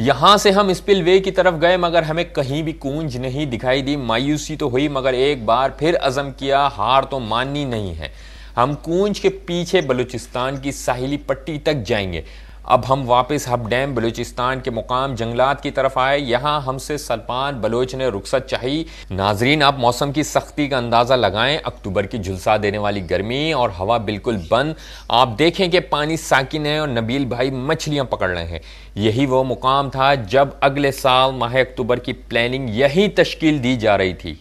यहां से हम स्पिलवे की तरफ गए मगर हमें कहीं भी कूंज नहीं दिखाई दी। मायूसी तो हुई मगर एक बार फिर अज़म किया हार तो माननी नहीं है। हम कूंज के पीछे बलूचिस्तान की साहिली पट्टी तक जाएंगे। अब हम वापस हब डैम बलूचिस्तान के मुकाम जंगलात की तरफ आए। यहाँ हमसे सल्मान बलोच ने रुखसत चाही। नाजरीन, आप मौसम की सख्ती का अंदाज़ा लगाएं। अक्टूबर की झुलसा देने वाली गर्मी और हवा बिल्कुल बंद। आप देखें कि पानी साकिन है और नबील भाई मछलियां पकड़ रहे हैं। यही वो मुकाम था जब अगले साल माह अक्टूबर की प्लानिंग यही तश्कील दी जा रही थी।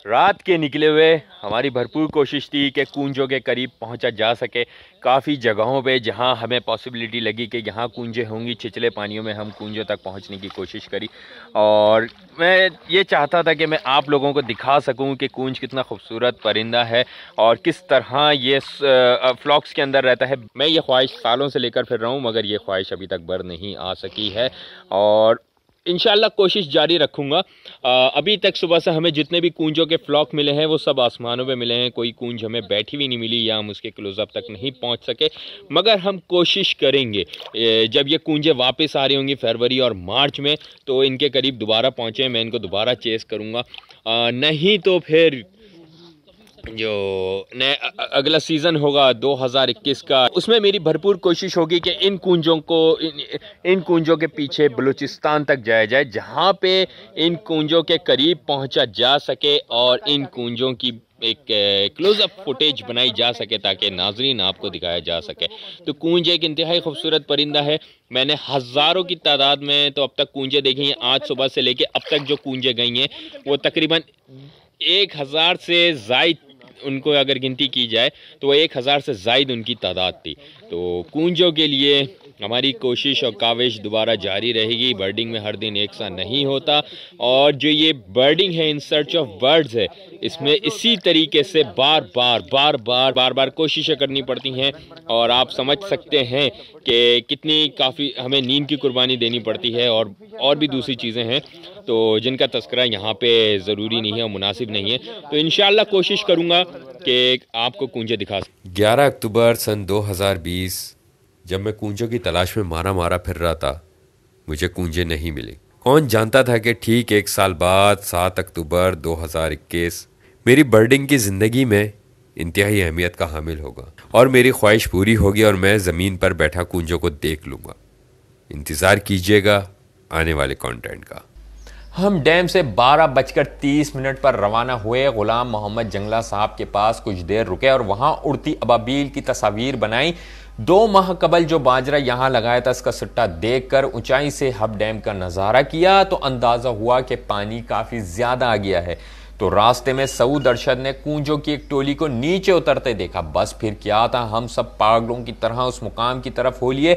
रात के निकले हुए हमारी भरपूर कोशिश थी कि कूंजों के करीब पहुंचा जा सके। काफ़ी जगहों पे जहां हमें पॉसिबिलिटी लगी कि यहाँ कूंजें होंगी, छिछले पानियों में हम कूंजों तक पहुंचने की कोशिश करी। और मैं ये चाहता था कि मैं आप लोगों को दिखा सकूं कि कूंज कितना खूबसूरत परिंदा है और किस तरह ये फ्लॉक्स के अंदर रहता है। मैं ये ख्वाहिश सालों से लेकर फिर रहा हूँ मगर ये ख्वाहिश अभी तक बर नहीं आ सकी है और इंशाल्लाह कोशिश जारी रखूँगा। अभी तक सुबह से हमें जितने भी कूंजों के फ्लॉक मिले हैं वो सब आसमानों पे मिले हैं। कोई कूंज हमें बैठी हुई नहीं मिली या हम उसके क्लोजअप तक नहीं पहुंच सके, मगर हम कोशिश करेंगे जब ये कूंजें वापस आ रही होंगी फरवरी और मार्च में तो इनके करीब दोबारा पहुँचे, मैं इनको दोबारा चेस करूँगा। नहीं तो फिर जो अगला सीज़न होगा 2021 का, उसमें मेरी भरपूर कोशिश होगी कि इन कूंजों के पीछे बलूचिस्तान तक जाया जाए जहाँ पे इन कूंजों के करीब पहुँचा जा सके और इन कूंजों की एक क्लोजअप फुटेज बनाई जा सके ताकि नाजरीन आपको दिखाया जा सके। तो कूंज एक इंतहाई खूबसूरत परिंदा है। मैंने हज़ारों की तादाद में तो अब तक कूंजें देखी हैं। आज सुबह से लेके अब तक जो कूंजें गई हैं वो तकरीबन 1000 से ज़ायद, उनको अगर गिनती की जाए तो 1000 से ज़ायद उनकी तादाद थी। तो कूंजों के लिए हमारी कोशिश और काविश दोबारा जारी रहेगी। बर्डिंग में हर दिन एक सा नहीं होता और जो ये बर्डिंग है इन सर्च ऑफ बर्ड्स है, इसमें इसी तरीके से बार बार कोशिशें करनी पड़ती हैं और आप समझ सकते हैं कि कितनी काफ़ी हमें नींद की कुर्बानी देनी पड़ती है और भी दूसरी चीज़ें हैं तो जिनका तस्करा यहाँ पे ज़रूरी नहीं है और मुनासिब नहीं है। तो इंशाल्लाह कोशिश करूँगा कि आपको कूंजें दिखा सकूँ। 11 अक्टूबर सन 2020 जब मैं कूंजों की तलाश में मारा फिर रहा था, मुझे कूंजें नहीं मिली। कौन जानता था कि ठीक एक साल बाद 7 अक्टूबर 2021 मेरी बर्डिंग की ज़िंदगी में इंतहाई अहमियत का हामिल होगा और मेरी ख्वाहिश पूरी होगी और मैं ज़मीन पर बैठा कूंजों को देख लूँगा। इंतज़ार कीजिएगा आने वाले कंटेंट का। हम डैम से 12:30 पर रवाना हुए। गुलाम मोहम्मद जंगला साहब के पास कुछ देर रुके और वहां उड़ती अबाबील की तस्वीर बनाई। 2 माह कबल जो बाजरा यहां लगाया था इसका सिट्टा देखकर ऊंचाई से हब डैम का नजारा किया तो अंदाजा हुआ कि पानी काफी ज्यादा आ गया है। तो रास्ते में सऊद अरशद ने कूंजों की एक टोली को नीचे उतरते देखा। बस फिर क्या था, हम सब पागलों की तरह उस मुकाम की तरफ हो लिए।